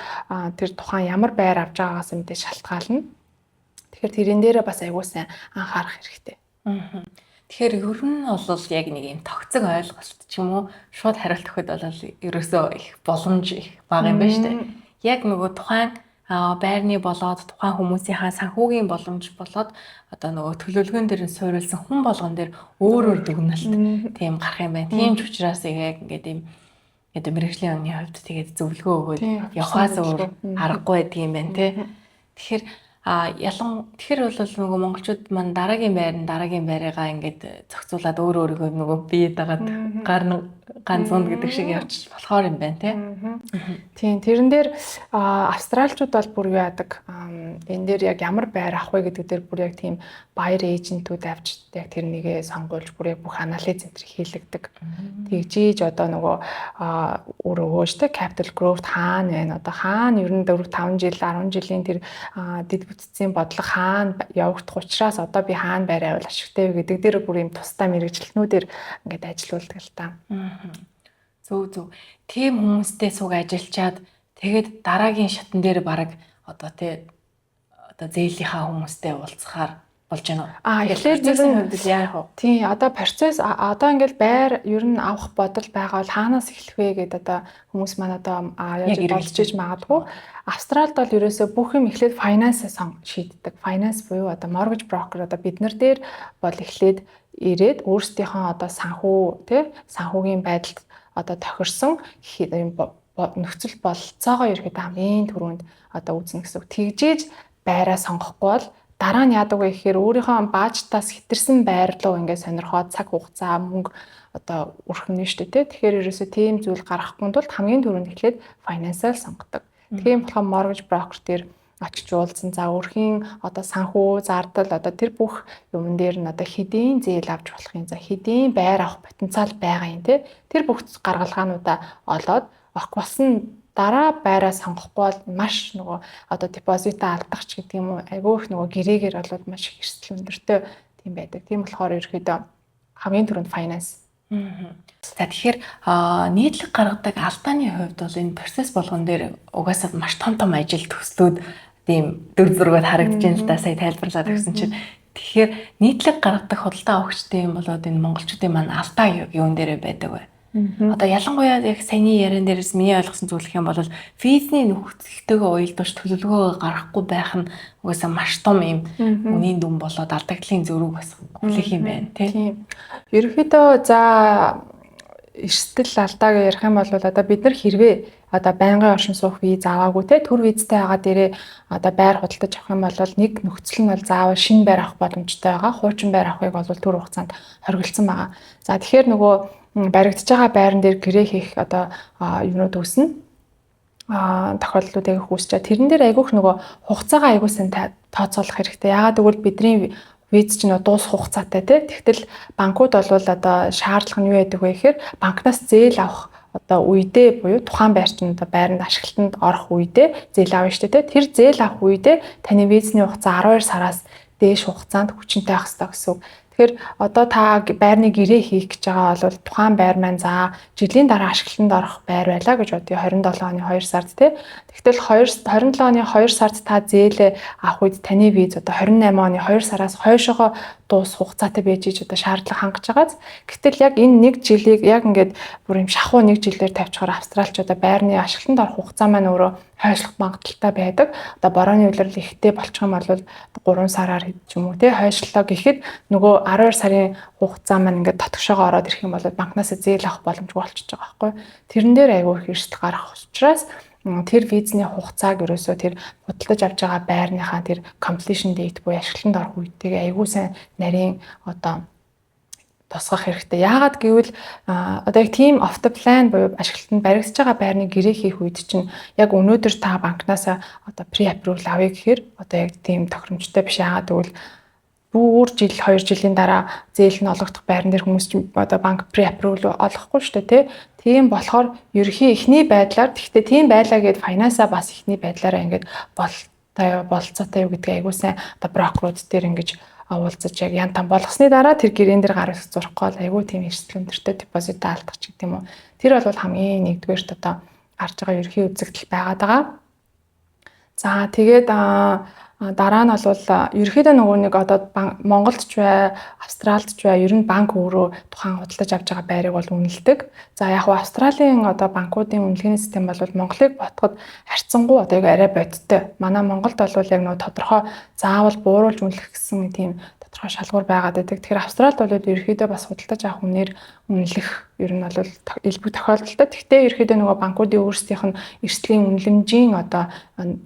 тэр тухайн ямар байр авч байгаагаас мэдээж шалтгаална. Тэгэхээр тэрэн дээрээ бас аягүй сайн анхаарах хэрэгтэй. Тэгэхээр ер нь бол яг нэг юм тогтцог ойлголт ч юм уу шууд хариулт өгөхөд бол ерөөсөө их боломж их бага юм байна шүү дээ. Яг нөгөө тухайн байрны болоод тухайн хүмүүсийнхаа санхүүгийн боломж болоод одоо нөгөө төлөвлөгөөн дээр нь суурилсан хүн болгон дээр өөр дүгнэлт тийм гарах юм байна. Тийм ч учраас яг ингээд юм одоо мэрэгжлийн үнийн хувьд тэгээд зөвлөгөө өгөөд явахаас өөр аргагүй байдаг юм байна те. Тэгэхээр тэгэхээр бол нөгөө монголчууд маань дараагийн байрыгаа ингээд зохицуулаад өөрийгөө нөгөө бие дагаад ганцхан гэдэг шиг явчих болохоор юм байна тийм. Тэрэн дээр австралчууд бол бүр яадаг энэ дээр яг ямар байр авах вэ гэдэг дээр бүр яг тийм buyer agent-үүд авч яг тэр нэгээ сонгуулж бүр яг бүх анализ энэ хийлэгдэг. Тэгжиж одоо нөгөө өөрөөштэй capital growth хаана байна? Одоо хаана ер нь 4-5 жил 10 жилийн тэр дэд бүтцийн бодлого хаана явагдах учраас одоо би хаана байр авал ашигтай вэ гэдэг дээр бүр юм тусдаа мэрэгчлэнүүдээр ингээд ажиллаулдаг л та. Зөв. Тийм хүмүүстэй суг ажиллачаад тэгээд дараагийн шатн дээр баг одоо зээлийнхаа хүмүүстэй уулзахаар болж байна уу? Эхлээд процессын хувьд яах вэ? Тийм, одоо процесс одоо ингээл байр ер нь авах бодол байгаа бол хаанаас эхлэх вэ гэдэг одоо хүмүүс маань одоо яаж болж иж магадгүй. Австралид бол ерөөсөө бүх юм эхлээд finance-аас шийддэг. Finance буюу одоо mortgage broker одоо бид нар дээр бол эхлээд ирээд өөрсдийнхөө одоо санхүүгийн байдалд одоо тохирсон нөхцөл бололцоогоо ерөөхдөө хамгийн түрүүнд одоо үүснэ гэсэн үг. Тэгжээж байраа сонгохгүй бол дараа нь яадаг вэ гэхээр өөрийнхөө баажтаас хэтэрсэн байр руу ингээд сонирхоод цаг хугацаа мөнгө одоо өрхөнө шүү дээ. Тэгэхээр ерөөсөө тийм зүйл гаргахгүй тулд хамгийн түрүүнд эхлээд финансаар сонгодог. Тийм болохоор mortgage broker дээр очиж уулзсан. За өөрхийн одоо санхүү, зардал одоо тэр бүх юмн дээр нь одоо хэдийн зээл авч болох юм. За хэдийн байр авах потенциал байгаа юм те. Тэр бүх гаргалгаануудаа олоод болсон дараа байраа сонгохгүй бол маш нөгөө одоо депозитаа алдах ч гэдэг юм уу айгүй их нөгөө гэрээгээр болоод маш их эрсдэл өндөртэй тийм байдаг. Тийм болохоор ерөөхдөө хамгийн түрүүнд finance. За тэгэхээр нийтлэг гаргадаг алдааны хувьд бол энэ процесс болгон дээр угаасаа маш том ажил төслүүд тийм дүр зургууд харагдаж байна л да сая тайлбарлаад өгсөн чинь. Тэгэхээр нийтлэг гаргадаг худалдаа авахчтай юм болоод энэ монголчуудын маань алдаа юун дээрээ байдаг вэ? Одоо ялангуяа яг саяны яриан дээрээс миний ойлгосон зүйл гэх юм бол визний нөхцөлтэйгээ уялдуулж төлөвлөгөө гаргахгүй байх нь угаасаа маш том юм үнийн дүн болоод алдагдлын зөрүүг бас хүлээх юм байна тийм. Ерөнхийдөө за эрсдэл алдааг ярих юм бол одоо бид нар хэрвээ одоо байнгын оршин суух виз аваагүй те төр визтэй байгаа дээрээ одоо байр худалдаж авах юм бол нэг нөхцөл нь бол заавал шинэ байр авах боломжтой байгаа. Хуучин байр авахыг бол төр хугацаанд хоригдсан байгаа. За тэгэхээр нөгөө баригдаж байгаа байран дээр гэрээ хийх одоо юмнууд үүснэ. Тохиолдлуудыг үүсчээ. Тэрэн дээр айгүйх нөгөө хугацаагаа айгүй сайн тооцоолох хэрэгтэй. Яагаад гэвэл бидний виз чинь дуусах хугацаатай тий. Тэгтэл банкуд бол одоо шаардлага нь юу байдаг вэ гэхээр банкнаас зээл авах одоо үедээ буюу тухайн байр чинь одоо байранд ашиглалтанд орох үедээ зээл авна шүү дээ. Тэр зээл авах үедээ таны визний хугацаа 12 сараас дээш хугацаанд хүчинтэй байх ёстой гэсэн үг. Тэгэхээр одоо та байрны гэрээ хийх гэж байгаа бол тухайн байр маань за жилийн дараа ашиглалтанд орох байр байлаа гэж бодъё 27 оны 2 сард тий. Тэгтэл 27 оны 2 сард та зээлээ авах үед таны виз одоо 28 оны 2 сараас хойшоогоо дуусах хугацаатай байж иж одоо шаардлага хангаж байгааз. Гэтэл яг энэ нэг жилийг яг ингээд бүр юм шахуу нэг жилээр тавьчихаар австралч одоо байрны ашиглалтанд орох хугацаа маань өөрөө хойшлох магадaltaй байдаг. Одоо борооны улирал ихтэй болчих юм бол 3 сараар ч юм уу тий хойшлоо гэхэд нөгөө 12 сарын хугацаа маань ингээд татгшоогоо ороод ирэх юм бол банкнаас зээл авах боломжгүй болчихж байгаа байхгүй. Тэрэн дээр айгүй их эрсдэл гарах учраас тэр визний хугацааг ерөөсөө тэр худалдаж авч байгаа байрныхаа тэр completion date буюу ашиглалтанд орох үедээ айгүй сайн нарийн одоо тусгах хэрэгтэй. Яагаад гэвэл одоо яг team of the plan буюу ашиглалтанд баригдаж байгаа байрны гэрээ хийх үед чинь яг өнөөдөр та банкнаас одоо pre-approval авъя гэхээр одоо яг team тохиромжтой биш. Яагаад гэвэл бүр жил 2 жилийн дараа зээл нь олгох байран дээр хүмүүс чинь одоо банк pre-approval олохгүй шүү дээ тий. Тийм болохоор ерөнхий эхний байдлаар тэгтээ тийм байлаа гэд финансаа бас эхний байдлаараа ингээд болцоотой юу гэдгийг айгуу сайн одоо брокерууд дээр ингэж уулзаж яг ян там болгосны дараа тэр гэрээн дээр гар ус зурхгүй бол айгүй тийм эрсдэл өндөртэй депозит алдах ч гэдэг юм уу. Тэр бол хамгийн нэгдүгээрт одоо гарч байгаа ерөнхий үзэгдэл байгаад байгаа. За тэгээд дараа нь бол ерөнхийдөө нөгөө нэг одоо Монголд ч бай, Австралид ч бай ер нь банк өөрөө тухайн худалдаж авч байгаа байрыг бол үнэлдэг. За яг нь Австралийн одоо банкуудын үнэлгээний систем бол Монголыг ботход харьцангуй одоо яг арай бодиттой. Манай Монголд бол яг нөгөө тодорхой заавал бууруулж үнэлэх гэсэн тийм тодорхой шалгуур байгаад байдаг. Тэгэхээр Австралид бол ерөнхийдөө бас худалдаж авах үнээр үнэлэх ер нь бол элбэг тохиолдолтой. Гэхдээ ерөнхийдөө нөгөө банкуудын өөрсдийнх нь эрсдлийн үнэлэмжийн одоо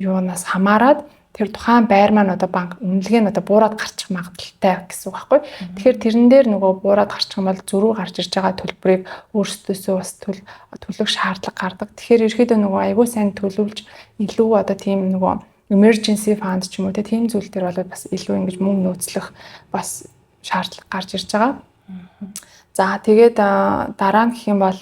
юунаас хамаарат тэр тухайн байр маань одоо банк үнэлгээ нь одоо буураад гарчих магадaltaй гэсэн үг байхгүй. Тэгэхээр тэрэн дээр нөгөө буураад гарчих юм бол зөрүү гарч ирж байгаа төлбөрийг өөрсдөөсөө бас төлөх шаардлага гардаг. Тэгэхээр ерөөхдөө нөгөө аягүй сайн төлөвлөж илүү одоо тийм нөгөө emergency fund ч юм уу тийм зүйл дээр бол бас илүү ингэж мөнгө нөөцлөх бас шаардлага гарч ирж байгаа. За тэгээд дараа нь гэх юм бол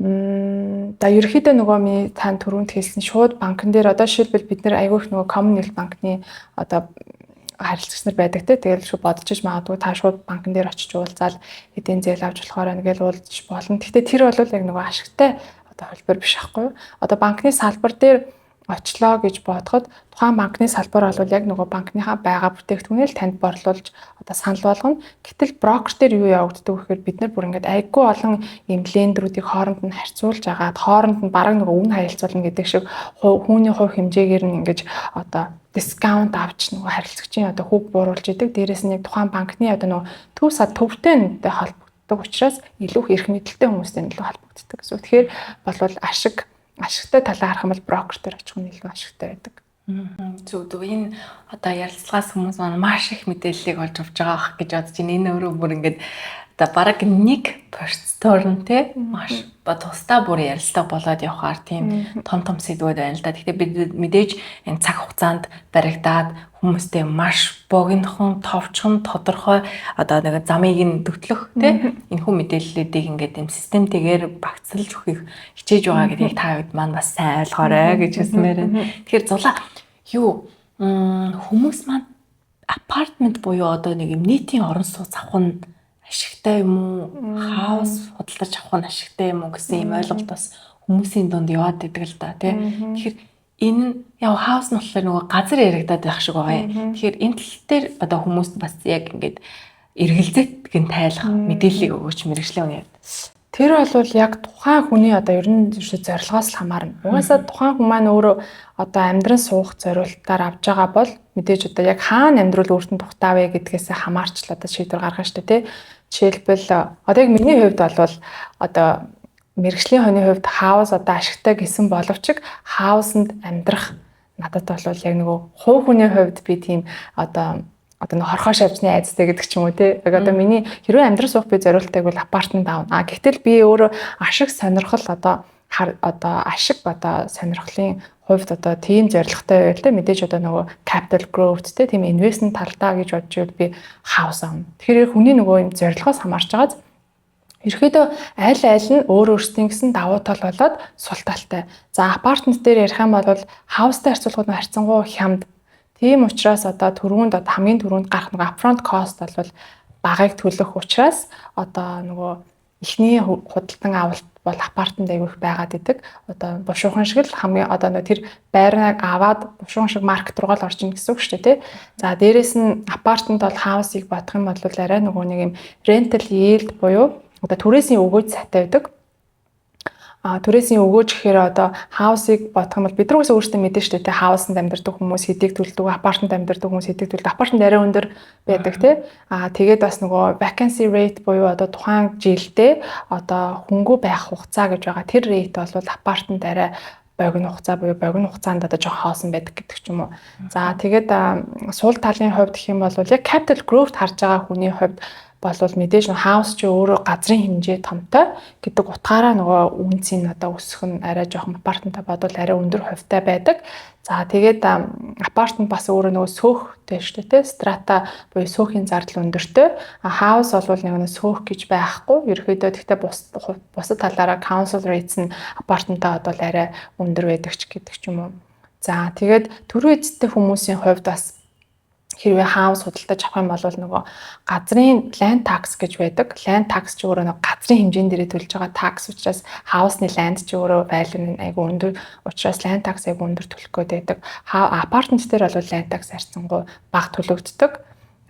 ерөөхдөө нөгөө ми тань түрүүнд хэлсэн шууд банкн дээр одоо жишээлбэл бид нэр айгүйх нөгөө Commonwealth банкны одоо харилцагч нар байдаг те тэгэл шууд бодож иж магадгүй та шууд банкн дээр очиж уулзаад эдийн зээл авч болохоор ингээл уулзаж болно. Гэхдээ тэр бол яг нөгөө ашигтай одоо холбоор биш байхгүй юу? Одоо банкны салбар дээр очлоо гэж бодоход тухайн банкны салбар бол яг нөгөө банкныхаа байгаа бүтээгдэхүүнээ л танд борлуулж одоо санал болгоно. Гэтэл брокер дээр юу явагддаг вэ гэхээр бид нар бүр ингээд айгүй олон ийм лендерүүдийг хооронд нь харьцуулж агаад хооронд нь бараг нөгөө үн харилцуулна гэдэг шиг хүүний хувь хэмжээгээр нь ингээд одоо дискаунт авч нөгөө харилцагчийн одоо хүүг бууруулж идэг. Дээрээс нь яг тухайн банкны одоо нөгөө төв сад төвтэй нэттэй холбогддог учраас илүү их эрх мэдэлтэй хүмүүстэй илүү холбогддог гэсэн. Тэгэхээр болвол ашигтай талаа харах юм бол брокер дээр очих нь илүү ашигтай байдаг. Зөв энэ одоо ярилцлагаас хүмүүс маань маш их мэдээллийг олж авч байгаа гэж бодож байна. Энэ өөрөө бүр ингээд одоо бараг нэг процедур нь те маш тусдаа бүр ярилцлага болоод явахаар тийм том сэдвүүд байна л да. Гэхдээ бид мэдээж энэ цаг хугацаанд баригдаад хүмүүстэй маш богинохон товчхон тодорхой одоо нэг замыг нь төтлөх те энэ хүн мэдээллүүдийг ингээд юм системтэйгээр багцлж өгөх хичээж байгаа гэдгийг та хэд маань бас сайн ойлгоорой гэж хэлсмээр байна. Тэгэхээр зулаа юу хүмүүс маань апартмент буюу одоо нэг юм нийтийн орон сууц авах нь ашигтай юм уу? Хаус худалдаж авах нь ашигтай юм уу гэсэн юм ойлголт бас хүмүүсийн дунд яваад идэг л да тий. Тэгэхээр энэ яа хаус нь болохоор нөгөө газар яригадаад байх шиг байгаа юм. Тэгэхээр энэ тал дээр одоо хүмүүст бас яг ингээд эргэлзээт гэн тайлах мэдээллийг өгөөч мэрэгжлийн хүний хувьд. Тэр бол яг тухайн хүний одоо ер нь зорилгоос л хамаарна. Угаасаа тухайн хүн маань өөрөө одоо амьдран суух зорилтоор авж байгаа бол мэдээж одоо яг хаана амьдрал өөртөө тухтаа вэ гэдгээс хамаарч л одоо шийдвэр гаргана шүү дээ, тий. Жишээлбэл одоо яг миний хувьд бол одоо мэрэгжлийн хүний хувьд хаус одоо ашигтай гэсэн боловч хаусанд амьдрах надад бол яг нөгөө хувь хүний хувьд би тийм одоо нэг хорхоо шавьчны айцтай гэдэг ч юм уу тий. Яг одоо миний хэрвээ амьдрал суух би зориултайг бол апартмент аавна. Гэтэл би өөрөө ашиг сонирхол одоо ашиг одоо сонирхлын хувьд одоо тийм зорилготой байвал тий. Мэдээж одоо нөгөө capital growth тий тийм investment талдаа гэж бодж ивэл би хаус аавна. Тэгэхээр хүний нөгөө юм зорилгоос хамаарч байгааз ерөөдөө аль нь өөр өөрсдийн гэсэн давуу тал болоод сул талтай. За апартмент дээр ярих юм бол хаустай харьцуулахад харьцангуй хямд. Тийм учраас одоо хамгийн түрүүнд гарах нэг upfront cost бол багыг төлөх учраас одоо нөгөө эхний худалдан авалт бол апартмент айгүйх байгаад идэг. Одоо бушуухан шиг л хамгийн одоо тэр байрныг аваад бушуухан шиг маркет руу л орж ийн гэсэн үг шүү дээ, тий. За дээрэс нь апартмент бол хаусыг бодох юм бол арай нөгөө нэг юм rental yield буюу одоо түрээсийн өгөөж сайтай байдаг. Түрээсийн өгөөж гэхээр одоо хаусыг бодох юм бол бид нар өөрсдөө мэдэн шүү дээ, хаусанд амьдардаг хүмүүс хэдийг төлдөг, апартмент амьдардаг хүмүүс хэдийг төлдөг, апартмент арай өндөр байдаг тий. Тэгээд бас нөгөө vacancy rate буюу одоо тухайн жилдээ одоо хөнгөө байх хугацаа гэж байгаа. Тэр rate бол апартмент арай богино хугацаа буюу богино хугацаанд одоо жоох хоосон байдаг гэдэг ч юм уу. За тэгээд суул талын хувьд гэх юм бол яг capital growth харж байгаа хүний хувьд болвол мэдээж нэг хаус чи өөрөө газрын хэмжээ томтой гэдэг утгаараа нөгөө үнцийн одоо өсөх нь арай жоохон апартментаа бодвол арай өндөр хувьтай байдаг. За тэгээд апартмент бас өөрөө нөгөө сөөхтэй шүү дээ, страта буюу сөөхийн зардал өндөртэй. Хаус бол нэг сөөх гэж байхгүй. Ерөөдөө тэгтээ бусад талаараа council rates нь апартментаа бодвол арай өндөр байдаг ч гэдэг ч юм уу. За тэгээд төрийн эзтэй хүмүүсийн хувьд бас хэрвээ хаус худалдаж авах юм бол нөгөө газрын land tax гэж байдаг. Land tax ч өөрөө нөгөө газрын хэмжээнд дээрээ төлж байгаа tax учраас хаусны land ч өөрөө value нь айгүй өндөр учраас land tax айгүй өндөр төлөх гээд байдаг. Апартмент дээр бол land tax харьцангуй бага төлөгддөг.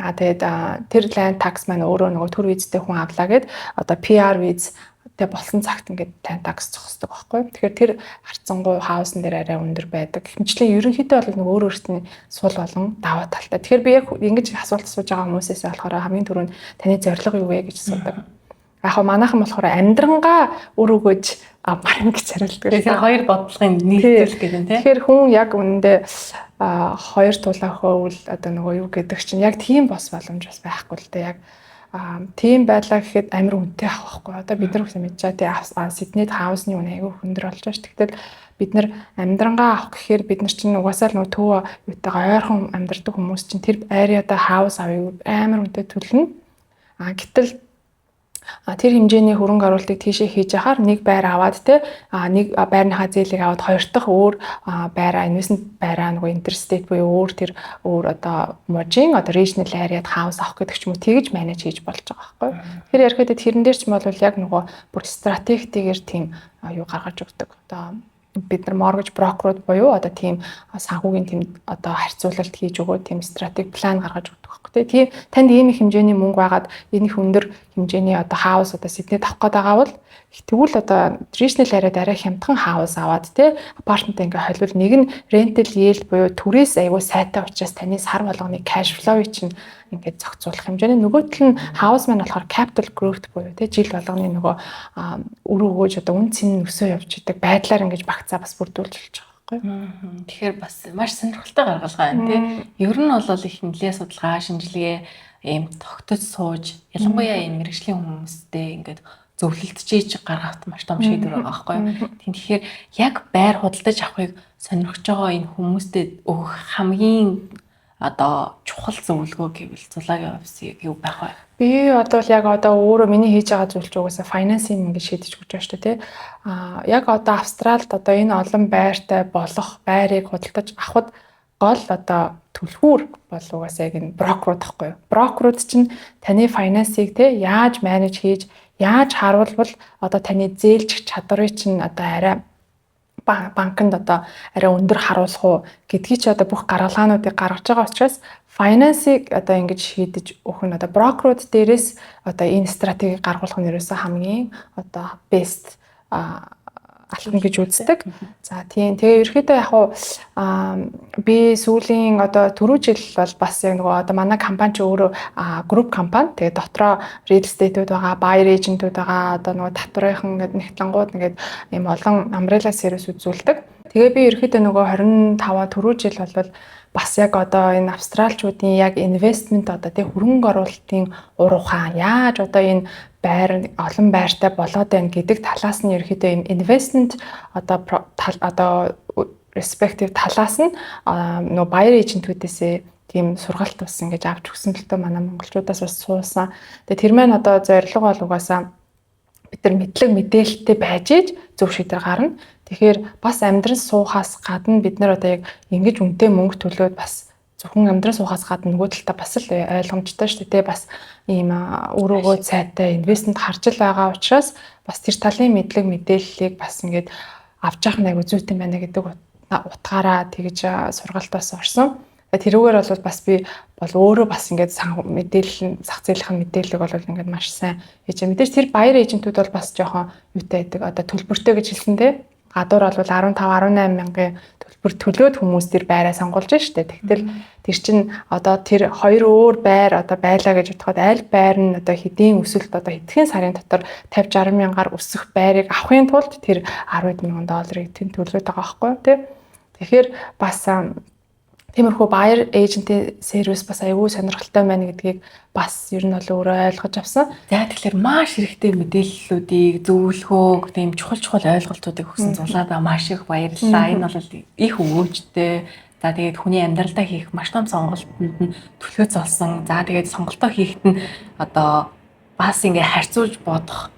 Тэгээд тэр land tax маань өөрөө нөгөө төр визтэй хүн авлаа гэд одоо PR виз тэгээ болсон цагт ингээд land tax зогсдог байхгүй. Тэгэхээр тэр харьцангуй хаусан дээр арай өндөр байдаг. Хэмжлэн ерөнхийдөө бол нэг өөр өөртний сул болон даваа талтай. Тэгэхээр би яг ингэж асуулт асууж байгаа хүмүүсээс болохоор хамгийн түрүүнд таны зорилго юу вэ гэж асуудаг. Яг хаа манайхан болохоор амьдрангаа өр өгөөж авмаар гэж хариулдаг. Тэгэхээр хоёр бодлогын нийлүүлэх гэдэг нь тийм. Тэгэхээр хүн яг үнэндээ хоёр тулаа хөвөл одоо нөгөө юу гэдэг чинь яг тийм бос боломж бас байхгүй л дээ. Яг тийм байлаа гэхэд амар үнэтэй авах байхгүй. Одоо бид нар хүмүүс мэдж байгаа Сиднейд хаусны үн айгүй өндөр болж байгаа ш. Тэгтэл бид нар амьдрангаа авах гэхээр бид нар чинь угаасаа л нөгөө төв юутайгаа ойрхон амьдардаг хүмүүс чинь тэр ариада хаус авыг амар үнэтэй төлнө. Гэтэл тэр хэмжээний хөрөнгө оруулалтыг тийшээ хийж яхаар нэг байр аваад нэг байрныхаа зээлийг аваад хоёр дахь өөр байраа инвестмент байраа нөгөө интерстейт буюу өөр одоо можийн одоо regional area-д хаус авах гэдэг ч юм уу тэгж менеж хийж болж байгаа байхгүй. Тэгэхээр ярихад тэрэн дээр ч юм бол яг нөгөө бүр стратегигээр тийм юу гаргаж өгдөг. Одоо бид нар mortgage broker буюу одоо тийм санхүүгийн тийм одоо харьцуулалт хийж өгөө тийм стратеги план гаргаж өгдөг байхгүй тийм танд ийм их хэмжээний мөнгө байгаад энэ их өндөр хэмжээний одоо хаус одоо Сиднейд авах гээд байгаа бол тэгвэл одоо regional area-д арай хямдхан хаус аваад тий апартмент ингээ холбол нэг нь rental yield буюу түрээс аягүй сайтай учраас таны сар болгоны cash flow-ыг чинь ингээд зохицуулах хэмжээний нөгөө тал нь хаус маань болохоор capital growth буюу тий жил болгоны нөгөө өр өгөөж одоо үн цэн өсөө явж идэг байдлаар ингэж багцаа бас бүрдүүлж болж байгаа байхгүй. Тэгэхээр бас маш сонирхолтой гаргалгаа байна тий. Ер нь бол их нэлээ судалгаа шинжилгээ ийм тогтож сууж ялангуяа ийм мэрэгжлийн хүмүүстэй ингээд зөвлөлтжиж гаргахт маш том шийдвэр байгаа байхгүй. Тэгэхээр яг байр худалдаж авахыг сонирхож байгаа энэ хүмүүстэй өгөх хамгийн одоо чухал зөвлөгөө гэвэл зулаагийн офисыг юу байх вэ? Би одоо яг одоо өөрөө миний хийж байгаа зүйл ч угаасаа финансинг ингэ шийдэж өгч байгаа шүү дээ тий. Яг одоо Австралид одоо энэ олон байртай болох байрыг худалдаж авахд гол одоо түлхүүр бол угаасаа яг энэ брокерууд байхгүй юу? Брокерууд чинь таны финансыг тий яаж менеж хийж яаж харуулбал одоо таны зээлжих чадварыг чинь одоо арай банкнд одоо арай өндөр харуулах уу гэдгийг ч одоо бүх гаргалгаануудыг гаргаж байгаа учраас финансыг одоо ингэж шийдэж өгөх нь одоо брокерууд дээрээс одоо энэ стратегийг гаргуулах нь ерөөсөө хамгийн одоо best алхам гэж үздэг. За тийм. Тэгээ ерөөхдөө яг уу би сүүлийн одоо түрүү жил бол бас яг нөгөө одоо манай компани ч өөрөө групп компани. Тэгээ дотроо real estate-үүд байгаа, buyer agent-үүд байгаа, одоо нөгөө татврынхан гэдэг нэгтлангууд ингээд ийм олон umbrella service үзүүлдэг. Тэгээ би ерөөхдөө нөгөө 25 түрүү жил бол бас яг одоо энэ австралчуудын яг инвестмент одоо тий хөрөнгө оруулалтын уруухан яаж одоо энэ байр олон байртай болоод байна гэдэг талаас нь ерөөхдөө энэ investment одоо respective талаас нь нөө buyer agent-үүдээсээ тийм сургалт бас ингэж авч өгсөн л тоо манай монголчуудаас бас суусан. Тэгээ тэр маань одоо зорилго бол угаасаа бид нар мэдлэг мэдээлэлтэй байж иж зөв шийдвэр гарна. Тэгэхээр бас амьдран суухаас гадна бид нар одоо яг ингэж үнэтэй мөнгө төлөөд бас зөвхөн амьдран суухаас гадна нөгөө талдаа бас л ойлгомжтой шүү дээ. Бас ийм өрөөгөө цайтай инвестмент харж л байгаа учраас бас тэр талын мэдлэг мэдээллийг бас ингэж авч явах нь аягүй зүйтэй байна гэдэг утгаараа тэгж сургалтаас орсон. Тэрүүгээр бол бас би бол өөрөө бас ингэж мэдээлэл зах зээлийнх нь мэдээллийг бол ингэж маш сайн хийж мэдээж тэр buyer agent-үүд бол бас жоохон юутай байдаг одоо төлбөртэй гэж хэлсэн дээ. Гадуур бол 15-18 мянган төлбөр төлөөд хүмүүс тэр байраа сонгуулж штэ. Тэгтэл тэр чинь одоо тэр хоёр өөр байр одоо байлаа гэж бодоход аль байр нь одоо хэдийн өсөлт одоо хэдхэн сарын дотор 50-60 мянгаар өсөх байрыг авахын тулд тэр 10 мянган долларыг тэн төлөөд байгаа байхгүй тий. Тэгэхээр бас тиймэрхүү buyer agent-ийн сервис бас аягүй сонирхолтой байна гэдгийг бас ер нь бол өөрөө ойлгож авсан. За тэгэхээр маш хэрэгтэй мэдээллүүдийг зөвлөхөөг тийм чухал ойлголтуудыг өгсөн зулаадаа маш их баярлалаа. Энэ бол их өвөөжтэй. За тэгээд хүний амьдралдаа хийх маш том сонголтод нь төлөө золсон. За тэгээд сонголтоо хийхэд нь одоо бас ингээ харьцуулж бодох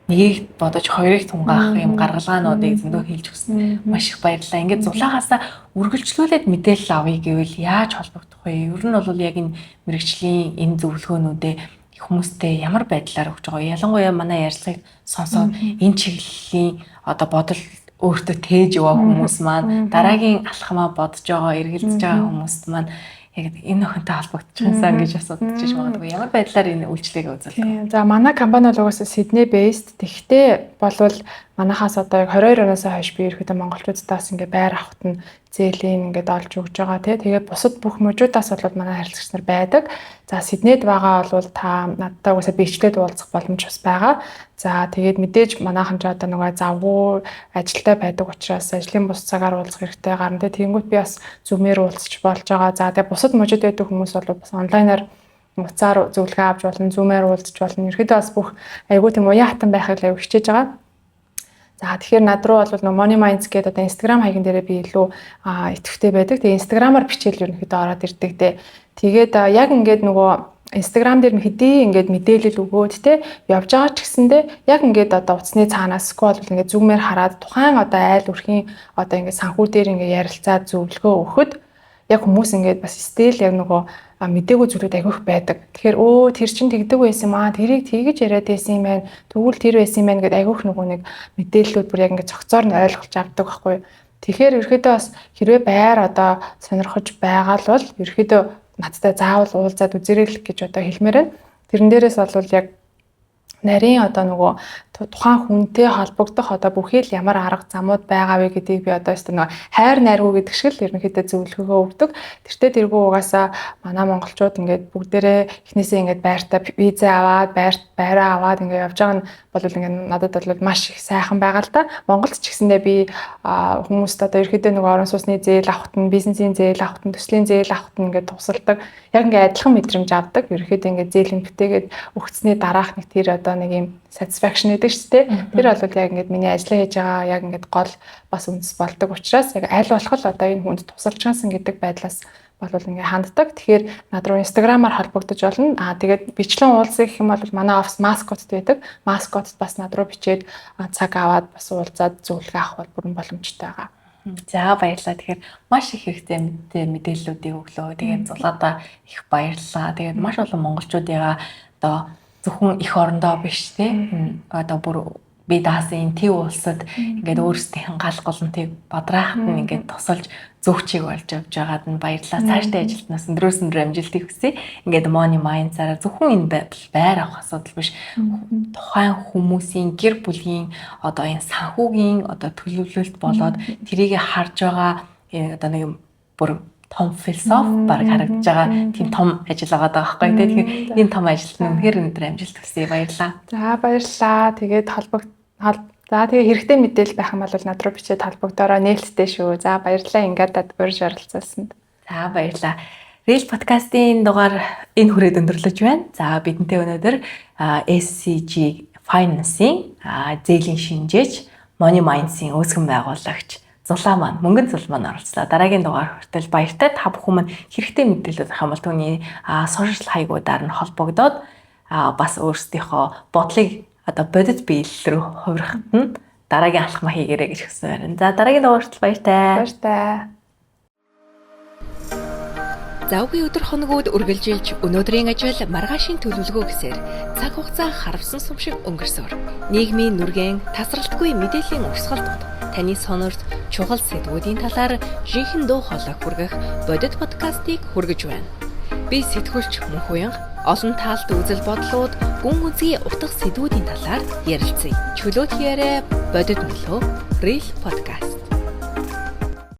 нэгийг бодож хоёрыг тунгаах юм гаргалгаануудыг зөндөө хийж өгсөн. Маш их баярлалаа. Ингээд зулаагаасаа үргэлжлүүлээд мэдээлэл авъя гэвэл яаж холбогдох вэ? Ер нь бол яг энэ мэрэгжлийн энэ зөвлөгөөнүүдээ хүмүүстэй ямар байдлаар өгч байгаа вэ? Ялангуяа манай ярилцлагыг сонсоод энэ чиглэлийн одоо бодол өөртөө тээж яваа хүмүүс маань дараагийн алхмаа бодож байгаа, эргэлзэж байгаа хүмүүст маань яг энэ охинтой холбогдчихсан гэж асуудаж байж магадгүй. Ямар байдлаар энэ үйлчлэгээ үзүүлдэг? За манай компани бол угаасаа Сидней based. Тэгвэл болвол манахаас одоо яг 22 оноос хойш би ерөөхдөө монголчуудаас ингээ байр авахт нь зээлийн ингээд олж өгж байгаа тий. Тэгээд бусад бүх мужуудаас бол манай харилцагч нар байдаг. За Сиднейд байгаа бол та надтай угаасаа бичлээд уулзах боломж бас байгаа. За тэгээд мэдээж манайхан ч одоо нөгөө завгүй ажилтай байдаг учраас ажлын бус цагаар уулзах хэрэгтэй гарна тий. Тэнгүүт би бас зумээр уулзч болж байгаа. За тэгээд бусад мужууд байдаг хүмүүс бол бас онлайнаар уцаар зөвлөгөө авч болно, зумээр уулзч болно. Ерөөдөө бас бүх айгуу тийм уян хатан байхыг аяг хичээж байгаа. За тэгэхээр над руу бол нөгөө Money Minds гэдэг одоо Instagram хаягн дээрээ би илүү идэвхтэй байдаг. Тэгээ Instagram-аар бичээл ерөнхийдөө ороод ирдэг те. Тэгээд яг ингээд нөгөө Instagram дээр хэдий ингээд мэдээлэл өгөөд те явж байгаа ч гэсэндээ яг ингээд одоо утасны цаанаас скрол ингээд зүүмээр хараад тухайн одоо айл өрхийн одоо ингээд санхүү дээр ингээд ярилцаад зөвлөгөө өгөхөд яг хүмүүс ингээд бас стил яг нөгөө мдээгүй зүйлүүд агиох байдаг. Тэгэхээр тэр чинь тэгдэг байсан юм аа. Тэрийг тэгэж яриад байсан юм байна. Тэгвэл тэр байсан юм байна гэдээ агиох нөгөө нэг мэдээллүүд бүр яг ингээд цогцоор нь ойлгуулж авдаг байхгүй. Тэгэхээр ерөөдөө бас хэрвээ байр одоо сонирхож байгаа л бол ерөөдөө надтай заавал уулзаад үзэрэй гэж одоо хэлмээр байна. Тэрэн дээрээс бол яг нарийн одоо нөгөө тухайн хүнтэй холбогдох одоо бүхий л ямар арга замууд байгаа вэ гэдгийг би одоо нөгөө хайр найргуу гэдэг шиг л ерөнхийдөө зөвлөгөөгөө өгдөг. Тэртээ тэргүй угаасаа манай монголчууд ингээд бүгдээрээ эхнээсээ ингээд байртаа виза аваад байраа аваад ингээд явж байгаа нь бол ингээд надад бол маш их сайхан байгаа л да. Монголд ч гэсэндээ би хүмүүст одоо ерөнхийдөө нөгөө орон сууцны зээл авахт нь, бизнесийн зээл авахт нь, төслийн зээл авахт нь ингээд тусалдаг. Яг ингээд адилхан мэдрэмж авдаг. Ерөнхийдөө ингээд зээлийн бүтээгээд өгцсний дараах нэг тэр одоо нэг юм satisfaction гэдэг шүү дээ. Тэр бол яг ингээд миний ажиллаа хийж байгаа яг ингээд гол бас үндэс болдог учраас яг аль болох л одоо энэ хүнд тусалж чансан гэдэг байдлаас бол ингээд ханддаг. Тэгэхээр над руу Instagram-аар холбогдож болно. Тэгээд бичлэн уулзах гэх юм бол манай офис Маскотт байдаг. Маскотт бас над руу бичээд цаг аваад бас уулзаад зөвлөгөө авах бол бүрэн боломжтой байгаа. За баярлалаа. Тэгэхээр маш их хэрэгтэй мэдээллүүдийг өглөө. Тэгээд зулаадаа их баярлалаа. Тэгээд маш олон монголчуудыгаа одоо зөвхөн их орондоо биш те одоо бүр бие даасан төв улсад ингээд өөрсдийн гал голонтыг бодрахад нь ингээд тусалж зөвчийг болж явж байгаад нь баярлалаа. Цаашдаа ажилтнаас өндрөөс өндөр амжилтыг хүсье. Ингээд money mind-аараа зөвхөн энэ байр авах асуудал биш. Тухайн хүмүүсийн гэр бүлийн одоо энэ санхүүгийн одоо төлөвлөлт болоод тэрийг харж байгаа одоо нэг бүр том философи баг харагдаж байгаа тийм том ажил байгаа даа байхгүй. Тэгэхээр энэ том ажилд нь үнэхээр өндөр амжилт хүсье. Баярлалаа. За баярлалаа. Тэгээд за тэгээ хэрэгтэй мэдээлэл байх юм бол над руу бичээд холбогдороо нээлттэй шүү. За баярлалаа ингээд урьж оролцуулсанд. За баярлалаа. Real podcast-ийн дугаар энэ хүрээд өндөрлөж байна. За бидэнтэй өнөөдөр SCG Finance-ийн зээлийн шинжээч Money Minds-ийн үүсгэн байгуулагч Зулаа маань мөнгөн зул маань оролцлоо. Дараагийн дугаар хүртэл баяртай. Та бүхэн маань хэрэгтэй мэдээлэл авах юм бол түүний сошиал хаягуудаар нь холбогдоод бас өөрсдийнхөө бодлыг одоо бодит биелэл рүү хувирахад нь дараагийн алхам хийгээрэй гэж хүсэн байна. За дараагийн дугаарт баяртай. Баяртай. Завгүй өдөр хоногуд үргэлжилж өнөөдрийн ажил маргаашийн төлөвлөгөө гэсээр цаг хугацаа харавсан сум шиг өнгөрсөөр нийгмийн нүргэн тасралтгүй мэдээллийн урсгалууд таны сонорт чухал сэдвүүдийн талаар жинхэнэ дуу хоолой хүргэх бодит подкастыг хүргэж байна. Би сэтгүүлч Мөнхуянга олон таалт үзэл бодлууд гүн үзгий утга сэдвүүдийн талаар ярилцъя. Чөлөөт яриа бодит мөлөө Real podcast.